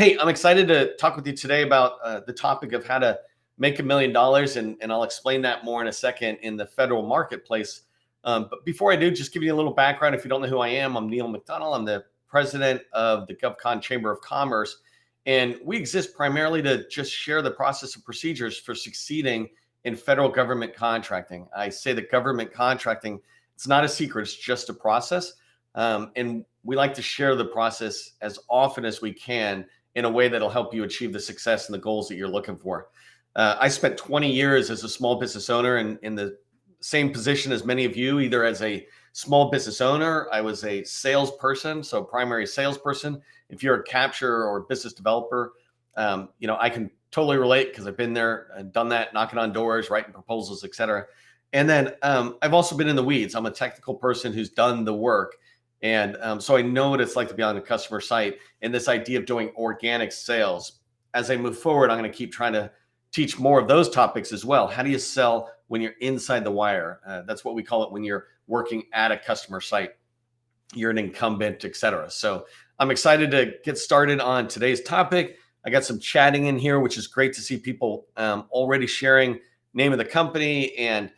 Hey, I'm excited to talk with you today about the topic of how to make $1 million, and I'll explain that more in a second in the federal marketplace. But before I do, just give you a little background. If you don't know who I am, I'm Neil McDonnell. I'm the president of the GovCon Chamber of Commerce, and we exist primarily to just share the process and procedures for succeeding in federal government contracting. I say that government contracting, it's not a secret, it's just a process. And we like to share the process as often as we can in a way that'll help you achieve the success and the goals that you're looking for. I spent 20 years as a small business owner in the same position as many of you, either as a small business owner, I was a salesperson, so primary salesperson. If you're a capture or business developer, I can totally relate because I've been there and done that, knocking on doors, writing proposals, et cetera. And then I've also been in the weeds. I'm a technical person who's done the work. And so I know what it's like to be on the customer site and this idea of doing organic sales. As I move forward, I'm going to keep trying to teach more of those topics as well. How do you sell when you're inside the wire? That's what we call it when you're working at a customer site. You're an incumbent, et cetera. So I'm excited to get started on today's topic. I got some chatting in here, which is great to see people already sharing name of the company and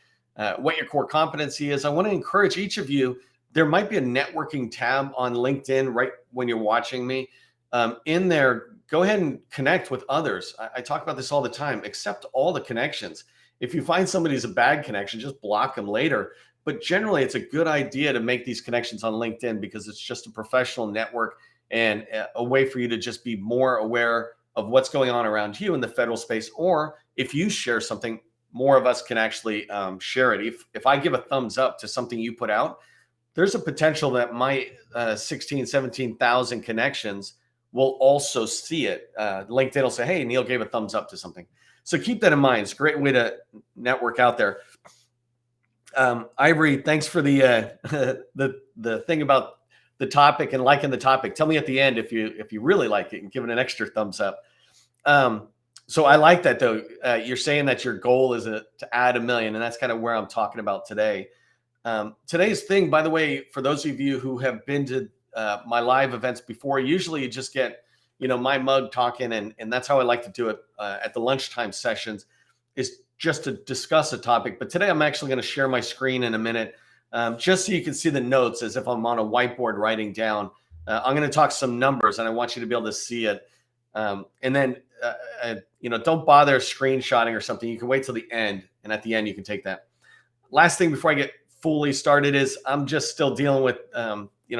what your core competency is. I want to encourage each of you. There might be a networking tab on LinkedIn right when you're watching me. In there, go ahead and connect with others. I talk about this all the time. Accept all the connections. If you find somebody's a bad connection, just block them later. But generally, it's a good idea to make these connections on LinkedIn because it's just a professional network and a way for you to just be more aware of what's going on around you in the federal space. Or if you share something, more of us can actually share it. If I give a thumbs up to something you put out, there's a potential that my 16, 17,000 connections will also see it. LinkedIn will say, hey, Neil gave a thumbs up to something. So keep that in mind. It's a great way to network out there. Ivory, thanks for the the thing about the topic and liking the topic. Tell me at the end if you really like it and give it an extra thumbs up. So I like that though. You're saying that your goal is to add 1 million, and that's kind of where I'm talking about today. Today's thing, by the way, for those of you who have been to my live events before, usually you just get, my mug talking, and that's how I like to do it at the lunchtime sessions, is just to discuss a topic. But today I'm actually going to share my screen in a minute, just so you can see the notes as if I'm on a whiteboard writing down. I'm going to talk some numbers, and I want you to be able to see it. And then, don't bother screenshotting or something. You can wait till the end, and at the end you can take that. Last thing before I get fully started is I'm just still dealing with,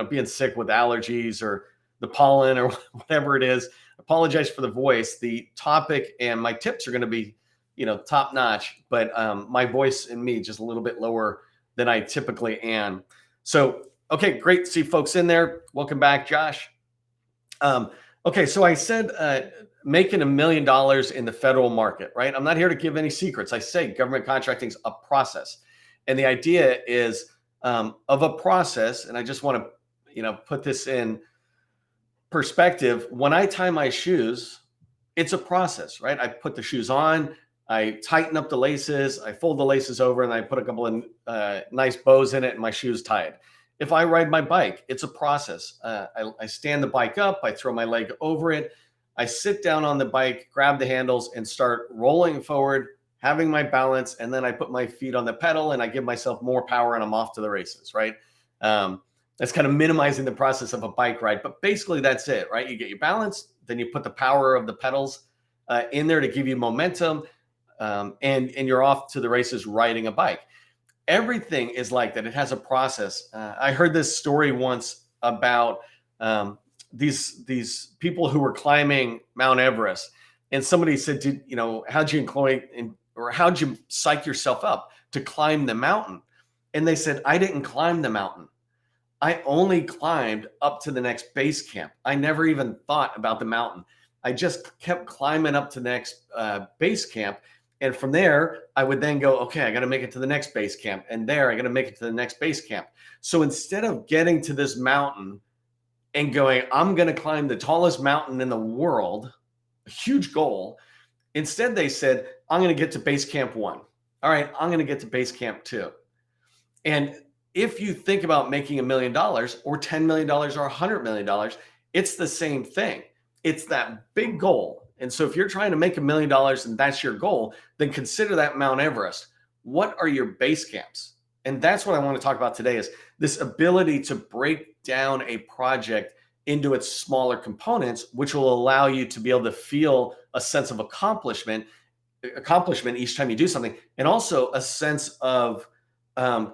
being sick with allergies or the pollen or whatever it is. Apologize for the voice. The topic and my tips are going to be, top notch, but my voice and me just a little bit lower than I typically am. So, okay, great to see folks in there. Welcome back, Josh. Okay, so I said making $1 million in the federal market, right? I'm not here to give any secrets. I say government contracting is a process. And the idea is of a process, and I just want to, put this in perspective. When I tie my shoes, it's a process, right? I put the shoes on, I tighten up the laces, I fold the laces over, and I put a couple of nice bows in it, and my shoe's tied. If I ride my bike, it's a process. I stand the bike up, I throw my leg over it, I sit down on the bike, grab the handles, and start rolling forward, having my balance, and then I put my feet on the pedal and I give myself more power and I'm off to the races, right? That's kind of minimizing the process of a bike ride, but basically that's it, right? You get your balance, then you put the power of the pedals in there to give you momentum, and you're off to the races riding a bike. Everything is like that. It has a process. I heard this story once about these people who were climbing Mount Everest, and somebody said, how'd you psych yourself up to climb the mountain? And they said, I didn't climb the mountain. I only climbed up to the next base camp. I never even thought about the mountain. I just kept climbing up to the next base camp. And from there, I would then go, okay, I got to make it to the next base camp. And there, I got to make it to the next base camp. So instead of getting to this mountain and going, I'm going to climb the tallest mountain in the world, a huge goal, instead they said, I'm going to get to base camp 1. All right, I'm going to get to base camp 2. And if you think about making $1 million or $10 million or $100 million, it's the same thing. it's that big goal. And so if you're trying to make $1 million and that's your goal, then consider that Mount Everest. What are your base camps? And that's what I want to talk about today, is this ability to break down a project into its smaller components, which will allow you to be able to feel a sense of accomplishment each time you do something, and also a sense of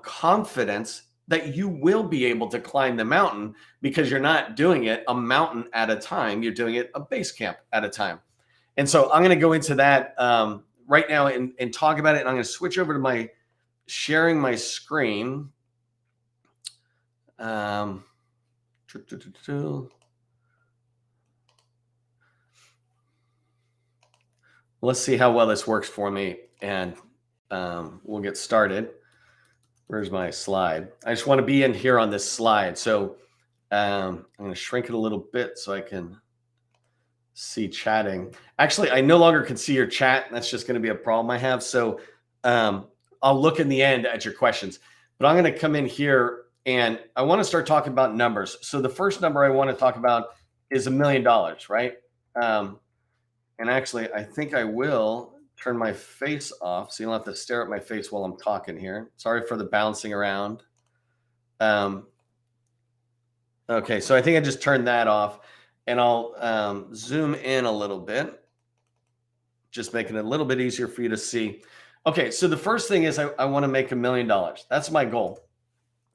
confidence that you will be able to climb the mountain, because you're not doing it a mountain at a time. You're doing it a base camp at a time. And so I'm going to go into that right now and talk about it. And I'm going to switch over to my sharing my screen. Let's see how well this works for me, and we'll get started. Where's my slide? I just want to be in here on this slide. So I'm going to shrink it a little bit so I can see chatting. Actually, I no longer can see your chat. That's just going to be a problem I have. So I'll look in the end at your questions. But I'm going to come in here and I want to start talking about numbers. So the first number I want to talk about is $1 million, right? And actually, I think I will turn my face off so you don't have to stare at my face while I'm talking here. Sorry for the bouncing around. Okay, so I think I just turned that off, and I'll zoom in a little bit, just making it a little bit easier for you to see. Okay, so the first thing is I want to make $1 million. That's my goal.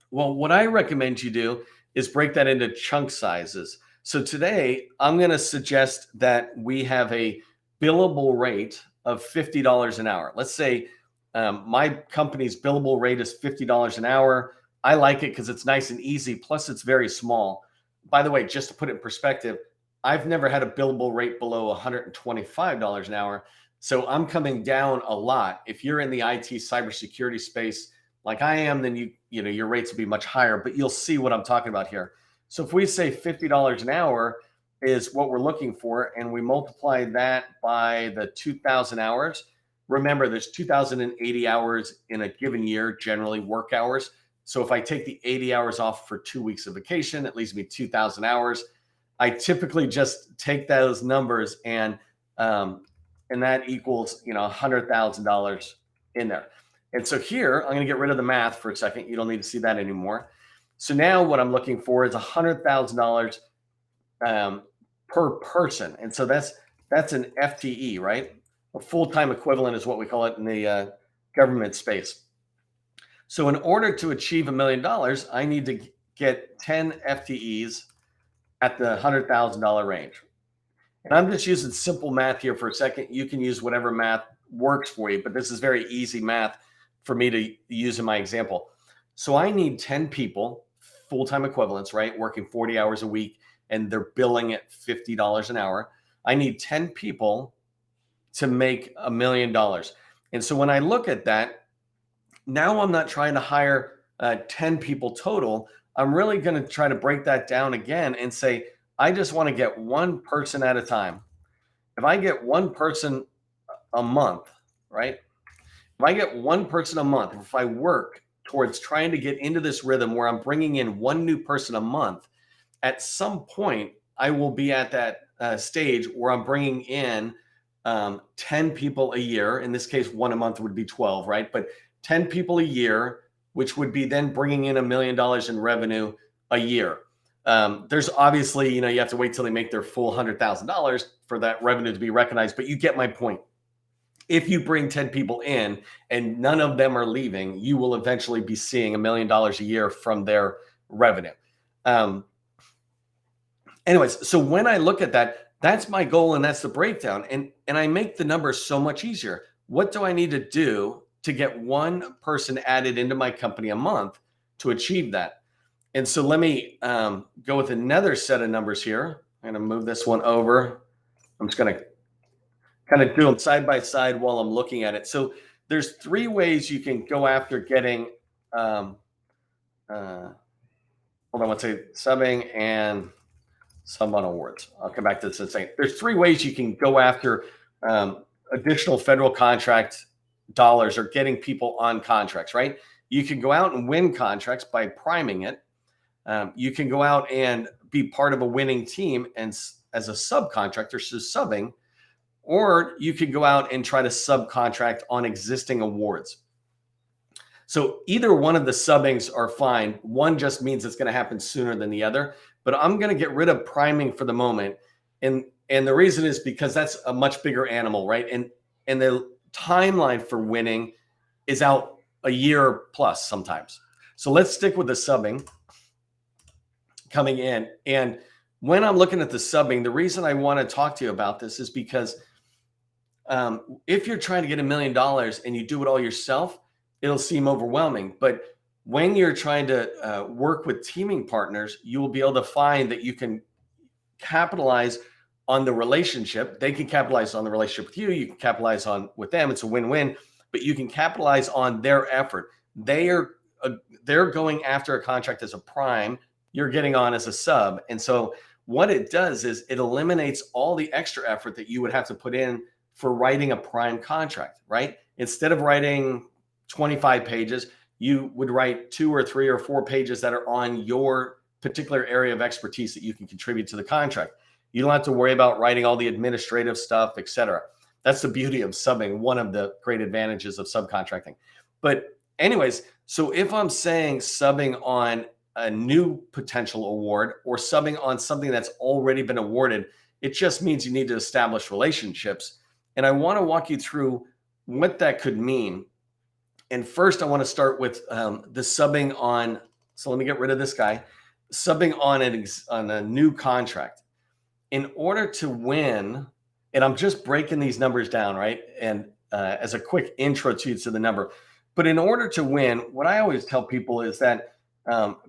Well, what I recommend you do is break that into chunk sizes. So today, I'm going to suggest that we have a billable rate of $50 an hour. Let's say my company's billable rate is $50 an hour. I like it because it's nice and easy. Plus, it's very small. By the way, just to put it in perspective, I've never had a billable rate below $125 an hour. So I'm coming down a lot. If you're in the IT cybersecurity space like I am, then you know your rates will be much higher. But you'll see what I'm talking about here. So if we say $50 an hour is what we're looking for, and we multiply that by the 2,000 hours, remember there's 2,080 hours in a given year, generally work hours. So if I take the 80 hours off for 2 weeks of vacation, it leaves me 2,000 hours. I typically just take those numbers and that equals $100,000 in there. And so here I'm going to get rid of the math for a second. You don't need to see that anymore. So now what I'm looking for is $100,000 per person. And so that's an FTE, right? A full-time equivalent is what we call it in the government space. So in order to achieve $1 million, I need to get 10 FTEs at the $100,000 range. And I'm just using simple math here for a second. You can use whatever math works for you, but this is very easy math for me to use in my example. So I need 10 people, full-time equivalents, right? Working 40 hours a week, and they're billing at $50 an hour. I need 10 people to make $1 million. And so when I look at that, now I'm not trying to hire 10 people total. I'm really going to try to break that down again and say, I just want to get one person at a time. If I get one person a month, right? If I get one person a month, if I work towards trying to get into this rhythm where I'm bringing in one new person a month, at some point, I will be at that stage where I'm bringing in 10 people a year. In this case, one a month would be 12, right? But 10 people a year, which would be then bringing in $1 million in revenue a year. There's obviously, you have to wait till they make their full $100,000 for that revenue to be recognized, but you get my point. If you bring 10 people in and none of them are leaving, you will eventually be seeing $1 million a year from their revenue. Anyways, so when I look at that, that's my goal and that's the breakdown. And I make the numbers so much easier. What do I need to do to get one person added into my company a month to achieve that? And so let me go with another set of numbers here. I'm going to move this one over. I'm just going to kind of do them side by side while I'm looking at it. So there's 3 ways you can go after getting, hold on one second, subbing and sub on awards. I'll come back to this in a second. There's 3 ways you can go after additional federal contract dollars or getting people on contracts, right? You can go out and win contracts by priming it. You can go out and be part of a winning team and as a subcontractor, so subbing, or you could go out and try to subcontract on existing awards. So either one of the subbings are fine. One just means it's going to happen sooner than the other, but I'm going to get rid of priming for the moment. And the reason is because that's a much bigger animal, right? And the timeline for winning is out a year plus sometimes. So let's stick with the subbing coming in. And when I'm looking at the subbing, the reason I want to talk to you about this is because if you're trying to get $1 million and you do it all yourself, it'll seem overwhelming. But when you're trying to work with teaming partners, you will be able to find that you can capitalize on the relationship. They can capitalize on the relationship with you. You can capitalize on with them. It's a win-win, but you can capitalize on their effort. They're going after a contract as a prime. You're getting on as a sub. And so what it does is it eliminates all the extra effort that you would have to put in for writing a prime contract, right? Instead of writing 25 pages, you would write 2 or 3 or 4 pages that are on your particular area of expertise that you can contribute to the contract. You don't have to worry about writing all the administrative stuff, et cetera. That's the beauty of subbing, one of the great advantages of subcontracting. But anyways, so if I'm saying subbing on a new potential award or subbing on something that's already been awarded, it just means you need to establish relationships. And I want to walk you through what that could mean. And first, I want to start with the subbing on. So let me get rid of this guy. Subbing on a new contract. In order to win, and I'm just breaking these numbers down, right? And as a quick intro to the number. But in order to win, what I always tell people is that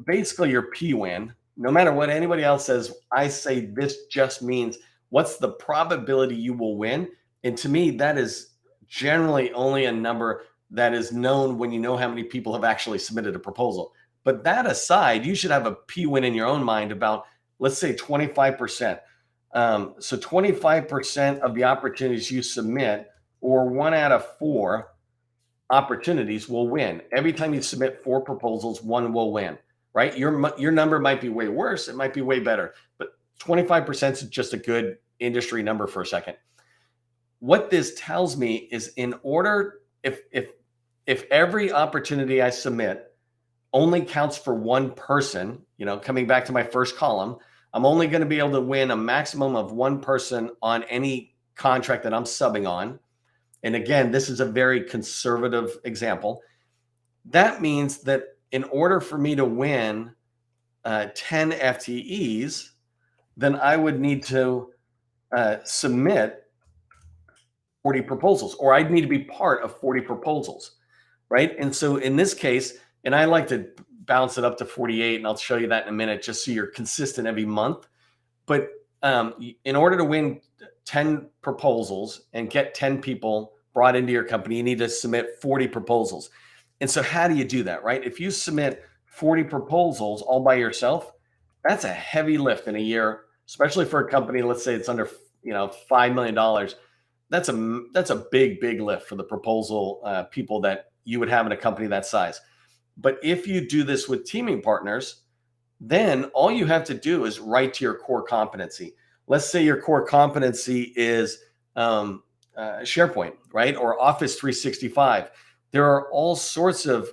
basically your PWIN, no matter what anybody else says, I say this just means what's the probability you will win. And to me, that is generally only a number that is known when you know how many people have actually submitted a proposal. But that aside, you should have a PWIN in your own mind about, let's say 25%. So 25% of the opportunities you submit, or 1 out of 4 opportunities, will win. Every time you submit 4 proposals, 1 will win, right? Your number might be way worse. It might be way better, but 25% is just a good industry number for a second. What this tells me is in order, if every opportunity I submit only counts for 1 person, coming back to my first column, I'm only going to be able to win a maximum of 1 person on any contract that I'm subbing on. And again, this is a very conservative example. That means that in order for me to win 10 FTEs, then I would need to submit 40 proposals, or I'd need to be part of 40 proposals, right? And so in this case, and I like to bounce it up to 48, and I'll show you that in a minute, just so you're consistent every month. But in order to win 10 proposals and get 10 people brought into your company, you need to submit 40 proposals. And so how do you do that, right? If you submit 40 proposals all by yourself, that's a heavy lift in a year, especially for a company, let's say it's under $5 million. That's a big lift for the proposal people that you would have in a company that size. But if you do this with teaming partners, then all you have to do is write to your core competency. Let's say your core competency is SharePoint, right? Or Office 365. There are all sorts of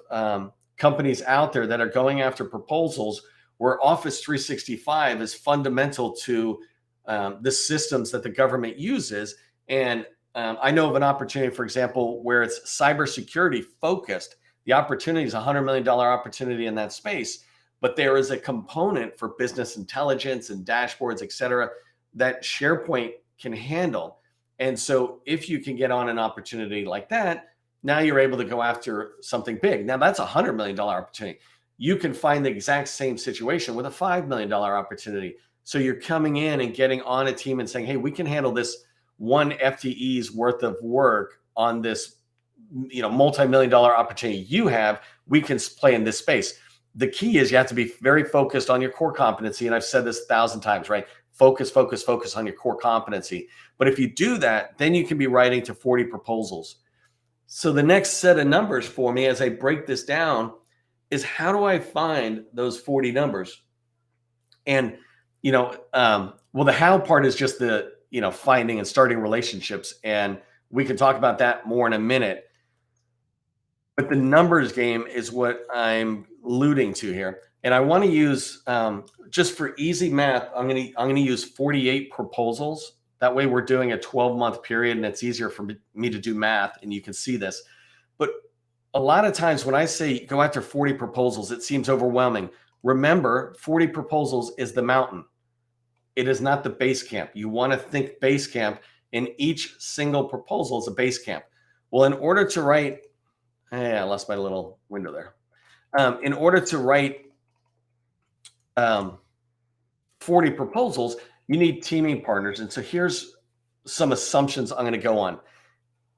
companies out there that are going after proposals where Office 365 is fundamental to the systems that the government uses. And I know of an opportunity, for example, where it's cybersecurity focused. The opportunity is a $100 million opportunity in that space, but there is a component for business intelligence and dashboards, et cetera, that SharePoint can handle. And so if you can get on an opportunity like that, now you're able to go after something big. Now that's a $100 million opportunity. You can find the exact same situation with a $5 million opportunity. So you're coming in and getting on a team and saying, hey, we can handle this 1 FTE's worth of work on this multi-million-dollar opportunity you have. We can play in this space. The key is you have to be very focused on your core competency. And I've said this 1,000 times, right? Focus on your core competency. But if you do that, then you can be writing to 40 proposals. So the next set of numbers for me as I break this down is, how do I find those 40 numbers? And, Well, the how part is just the, finding and starting relationships. And we can talk about that more in a minute. But the numbers game is what I'm alluding to here. And I want to use, just for easy math, I'm gonna use 48 proposals. That way we're doing a 12-month period and it's easier for me to do math and you can see this. But a lot of times when I say go after 40 proposals, it seems overwhelming. Remember, 40 proposals is the mountain. It is not the base camp. You want to think base camp, and each single proposal is a base camp. Well, in order to write, I lost my little window there. In order to write 40 proposals, you need teaming partners. And so here's some assumptions I'm going to go on.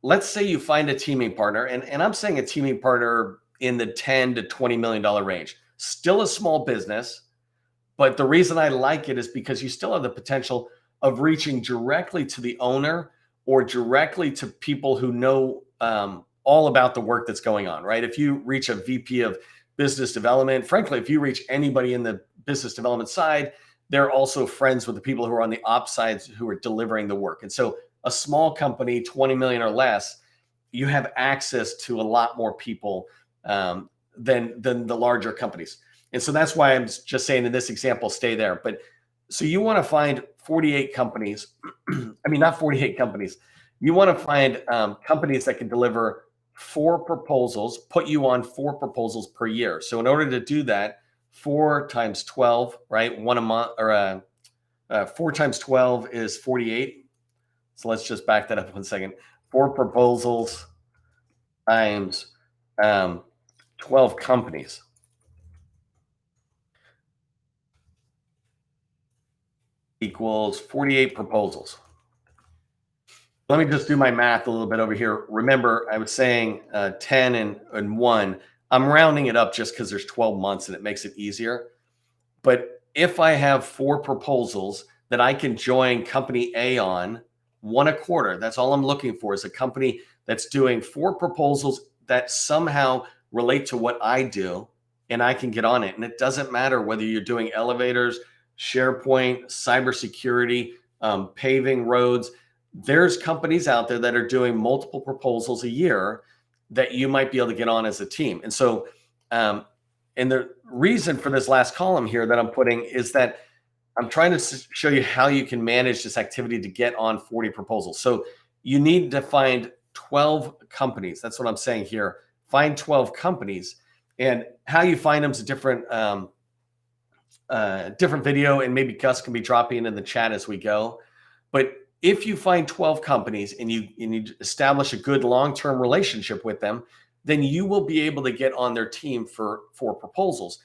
Let's say you find a teaming partner, and I'm saying a teaming partner in the $10 to $20 million range. Still a small business, but the reason I like it is because you still have the potential of reaching directly to the owner or directly to people who know all about the work that's going on, right? If you reach a VP of business development, frankly, if you reach anybody in the business development side, they're also friends with the people who are on the ops sides who are delivering the work. And so a small company, 20 million or less, you have access to a lot more people than the larger companies. And so that's why I'm just saying in this example, stay there. But so you want to find 48 companies. I mean, not 48 companies. You want to find companies that can deliver 4 proposals, put you on 4 proposals per year. So in order to do that, 4 times 12, right? 1 a month, or 4 times 12 is 48. So let's just back that up 1 second. 4 proposals times 12 companies equals 48 proposals. Let me just do my math a little bit over here. Remember, I was saying 10 and 1. I'm rounding it up just because there's 12 months and it makes it easier. But if I have 4 proposals that I can join company A on, 1 a quarter, that's all I'm looking for, is a company that's doing 4 proposals that somehow relate to what I do, and I can get on it. And it doesn't matter whether you're doing elevators, SharePoint, cybersecurity, paving roads. There's companies out there that are doing multiple proposals a year that you might be able to get on as a team. And so, and the reason for this last column here that I'm putting is that I'm trying to show you how you can manage this activity to get on 40 proposals. So you need to find 12 companies. That's what I'm saying here. Find 12 companies, and how you find them is a different video, and maybe Gus can be dropping in the chat as we go. But if you find 12 companies and you establish a good long-term relationship with them, then you will be able to get on their team for proposals.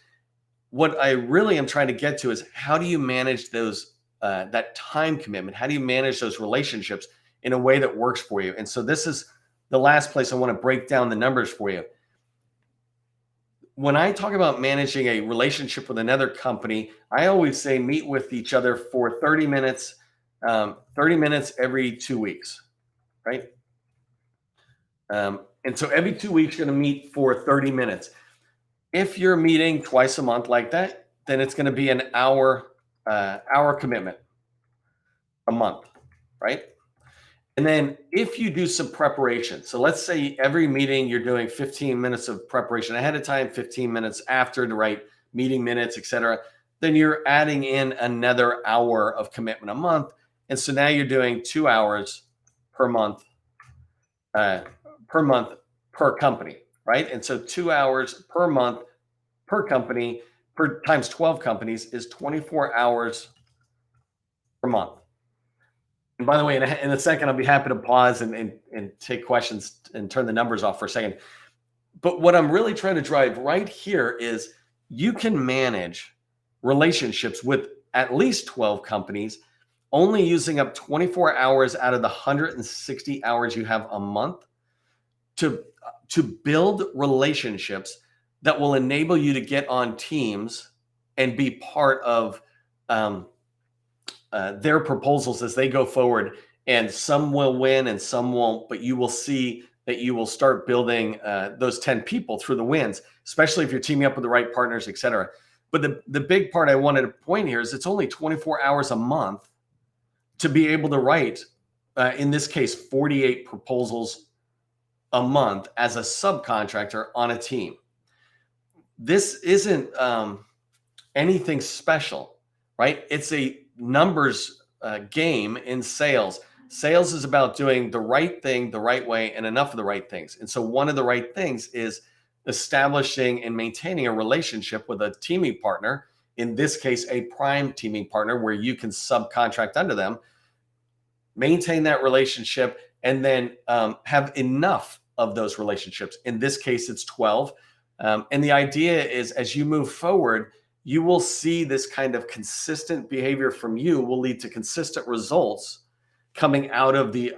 What I really am trying to get to is, how do you manage those that time commitment? How do you manage those relationships in a way that works for you? And so this is the last place I want to break down the numbers for you. When I talk about managing a relationship with another company, I always say meet with each other for 30 minutes, 30 minutes every 2 weeks, right? And so every 2 weeks, you're going to meet for 30 minutes. If you're meeting twice a month like that, then it's going to be an hour commitment a month, right? And then if you do some preparation, so let's say every meeting you're doing 15 minutes of preparation ahead of time, 15 minutes after to write meeting minutes, etc., then you're adding in another hour of commitment a month. And so now you're doing 2 hours per month per company, right? And so 2 hours per month per company per times 12 companies is 24 hours per month. And by the way, in a second, I'll be happy to pause and take questions and turn the numbers off for a second. But what I'm really trying to drive right here is, you can manage relationships with at least 12 companies, only using up 24 hours out of the 160 hours you have a month to build relationships that will enable you to get on teams and be part of their proposals as they go forward. And some will win and some won't, but you will see that you will start building those 10 people through the wins, especially if you're teaming up with the right partners, et cetera. But the big part I wanted to point here is, it's only 24 hours a month to be able to write, in this case, 48 proposals a month as a subcontractor on a team. This isn't anything special, right? It's a numbers game in sales. Sales is about doing the right thing the right way and enough of the right things. And so one of the right things is establishing and maintaining a relationship with a teaming partner, in this case, a prime teaming partner where you can subcontract under them, maintain that relationship, and then have enough of those relationships. In this case, it's 12. And the idea is, as you move forward, you will see this kind of consistent behavior from you will lead to consistent results coming out of the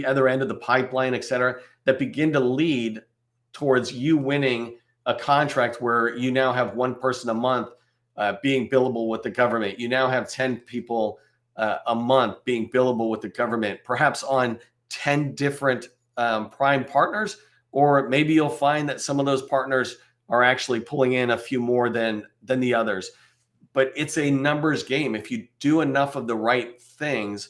other end of the pipeline, et cetera, that begin to lead towards you winning a contract where you now have one person a month being billable with the government. You now have 10 people a month being billable with the government, perhaps on 10 different prime partners, or maybe you'll find that some of those partners are actually pulling in a few more than the others. But it's a numbers game. If you do enough of the right things,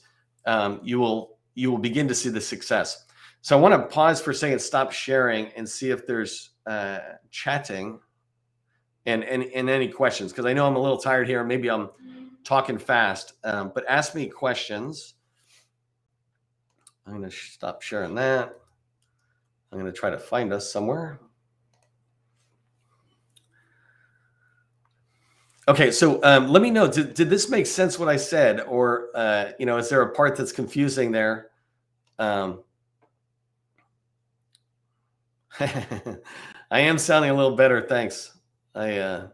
you will begin to see the success. So I want to pause for a second, stop sharing, and see if there's chatting and any questions, because I know I'm a little tired here. Maybe I'm talking fast, but ask me questions. I'm going to stop sharing that. I'm going to try to find us somewhere. Okay, so let me know, did this make sense what I said, or is there a part that's confusing there? I am sounding a little better, thanks. I'm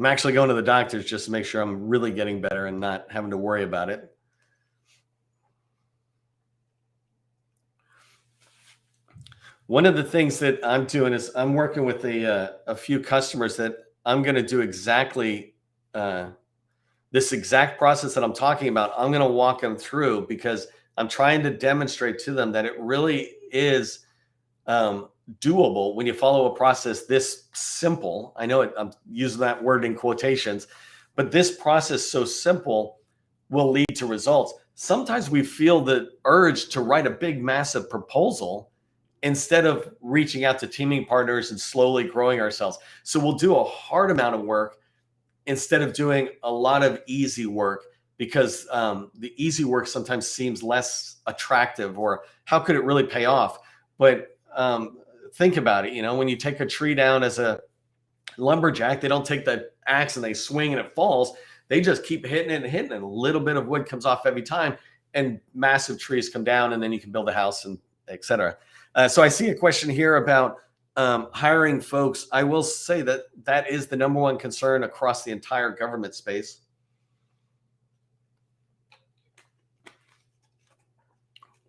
actually going to the doctors just to make sure I'm really getting better and not having to worry about it. One of the things that I'm doing is I'm working with a few customers that I'm going to do exactly this exact process that I'm talking about. I'm going to walk them through, because I'm trying to demonstrate to them that it really is doable when you follow a process this simple. I know I'm using that word in quotations, but this process so simple will lead to results. Sometimes we feel the urge to write a big, massive proposal instead of reaching out to teaming partners and slowly growing ourselves. So we'll do a hard amount of work instead of doing a lot of easy work, because the easy work sometimes seems less attractive, or how could it really pay off? But think about it. When you take a tree down as a lumberjack, they don't take the axe and they swing and it falls. They just keep hitting it and hitting it. And a little bit of wood comes off every time, and massive trees come down, and then you can build a house, and et cetera. So I see a question here about hiring folks. I will say that that is the number one concern across the entire government space.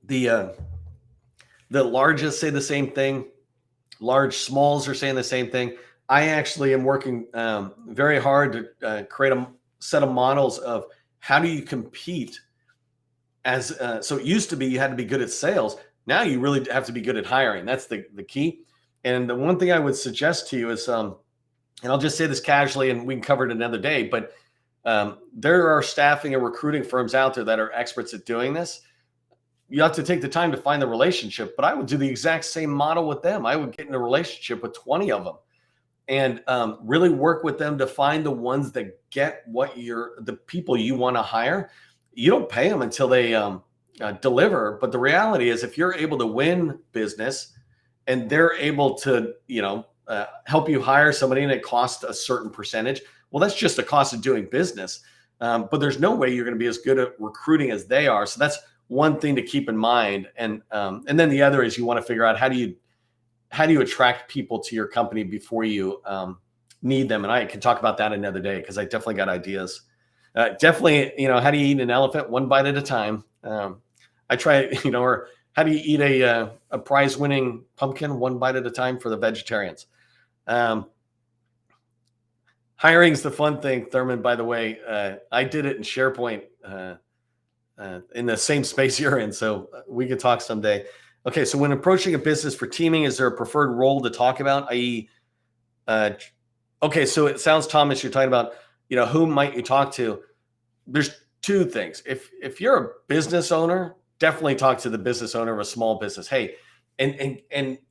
The largest say the same thing. Large smalls are saying the same thing. I actually am working very hard to create a set of models of how do you compete as so it used to be you had to be good at sales. Now you really have to be good at hiring. That's the key. And the one thing I would suggest to you is, and I'll just say this casually and we can cover it another day, but there are staffing and recruiting firms out there that are experts at doing this. You have to take the time to find the relationship, but I would do the exact same model with them. I would get in a relationship with 20 of them and really work with them to find the ones that get the people you want to hire. You don't pay them until they deliver. But the reality is, if you're able to win business and they're able to, help you hire somebody and it costs a certain percentage, well, that's just the cost of doing business. But there's no way you're going to be as good at recruiting as they are. So that's one thing to keep in mind. And then the other is you want to figure out how do you attract people to your company before you need them. And I can talk about that another day, because I definitely got ideas. Definitely, how do you eat an elephant? One bite at a time. I try, or how do you eat a prize-winning pumpkin? One bite at a time for the vegetarians. Hiring's the fun thing, Thurman, by the way. I did it in SharePoint in the same space you're in, so we could talk someday. Okay, so when approaching a business for teaming, is there a preferred role to talk about, i.e., okay, so it sounds, Thomas, you're talking about, who might you talk to? There's two things. If you're a business owner, definitely talk to the business owner of a small business. Hey, and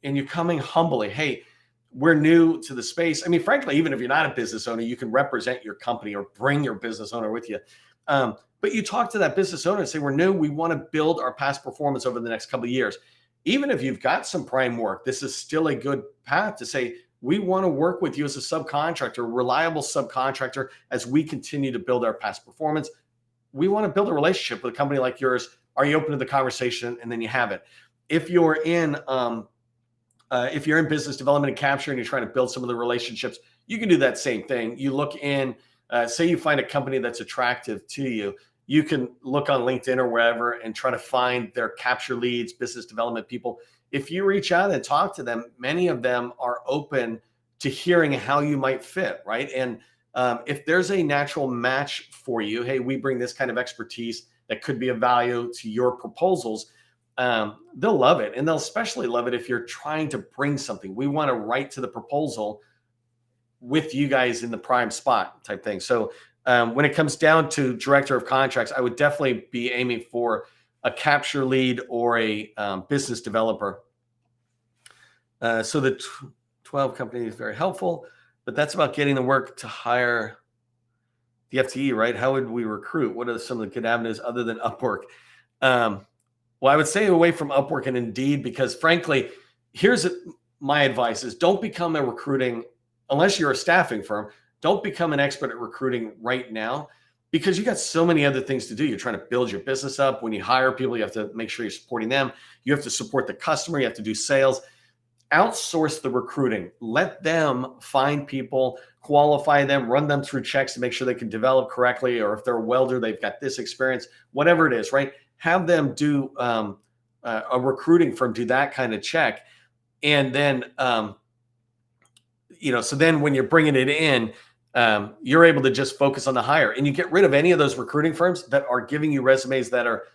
you're coming humbly. Hey, we're new to the space. I mean, frankly, even if you're not a business owner, you can represent your company or bring your business owner with you. But you talk to that business owner and say, we're new. We want to build our past performance over the next couple of years. Even if you've got some prime work, this is still a good path to say, we want to work with you as a subcontractor, reliable subcontractor, as we continue to build our past performance. We want to build a relationship with a company like yours. Are you open to the conversation? And then you have it. If you're in business development and capture and you're trying to build some of the relationships, you can do that same thing. You look in, say you find a company that's attractive to you. You can look on LinkedIn or wherever and try to find their capture leads, business development people. If you reach out and talk to them, many of them are open to hearing how you might fit, right? And if there's a natural match for you, hey, we bring this kind of expertise that could be of value to your proposals, they'll love it. And they'll especially love it if you're trying to bring something. We want to write to the proposal with you guys in the prime spot type thing. So when it comes down to director of contracts, I would definitely be aiming for a capture lead or a business developer. So the 12 company is very helpful, but that's about getting the work to hire the FTE, right? How would we recruit? What are some of the good avenues other than Upwork? Well, I would stay away from Upwork and Indeed because frankly, here's my advice is don't become a recruiting, unless you're a staffing firm, don't become an expert at recruiting right now because you got so many other things to do. You're trying to build your business up. When you hire people, you have to make sure you're supporting them. You have to support the customer. You have to do sales. Outsource the recruiting. Let them find people, qualify them, run them through checks to make sure they can develop correctly. Or if they're a welder, they've got this experience, whatever it is, right? Have them do a recruiting firm do that kind of check. And then, so then when you're bringing it in, you're able to just focus on the hire and you get rid of any of those recruiting firms that are giving you resumes that are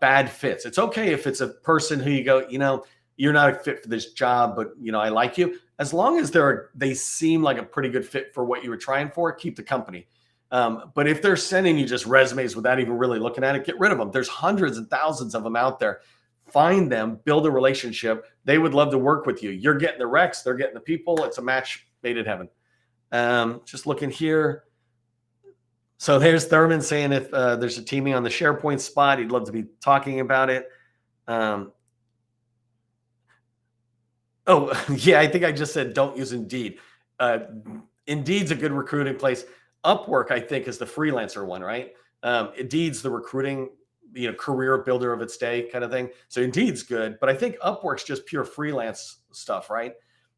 bad fits. It's okay if it's a person who you go, you're not a fit for this job, but I like you. As long as they seem like a pretty good fit for what you were trying for, keep the company. But if they're sending you just resumes without even really looking at it, get rid of them. There's hundreds and thousands of them out there. Find them, build a relationship. They would love to work with you. You're getting the recs, they're getting the people. It's a match made in heaven. Just looking here. So there's Thurman saying if there's a teaming on the SharePoint spot, he'd love to be talking about it. Yeah, I think I just said don't use Indeed. Indeed's a good recruiting place. Upwork, I think, is the freelancer one, right? Indeed's the recruiting, career builder of its day kind of thing. So Indeed's good, but I think Upwork's just pure freelance stuff, right?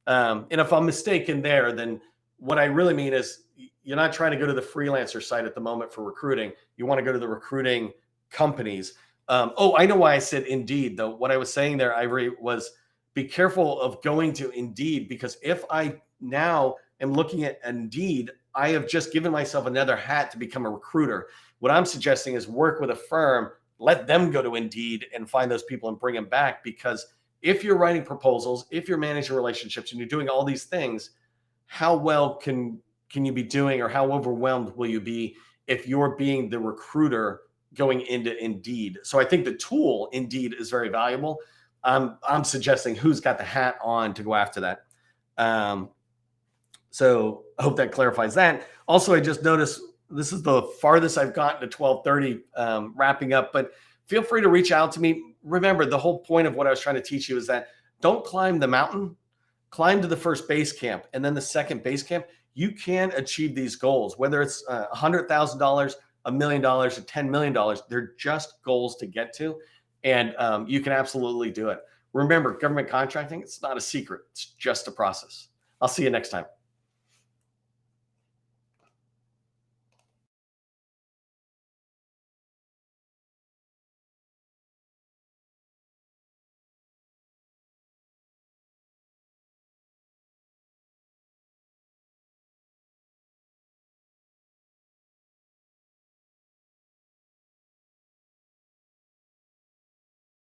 And if I'm mistaken there, then what I really mean is you're not trying to go to the freelancer site at the moment for recruiting. You want to go to the recruiting companies. I know why I said Indeed, though. What I was saying there, Ivory, was be careful of going to Indeed because if I now am looking at Indeed, I have just given myself another hat to become a recruiter. What I'm suggesting is work with a firm, let them go to Indeed and find those people and bring them back. Because if you're writing proposals, if you're managing relationships and you're doing all these things, how well can you be doing or how overwhelmed will you be if you're being the recruiter going into Indeed? So I think the tool Indeed is very valuable. I'm suggesting who's got the hat on to go after that. So I hope that clarifies that. Also, I just noticed this is the farthest I've gotten to 12:30 wrapping up, but feel free to reach out to me. Remember, the whole point of what I was trying to teach you is that don't climb the mountain, climb to the first base camp and then the second base camp. You can achieve these goals, whether it's $100,000, $1 million, or $10 million. They're just goals to get to. And you can absolutely do it. Remember, government contracting, it's not a secret. It's just a process. I'll see you next time.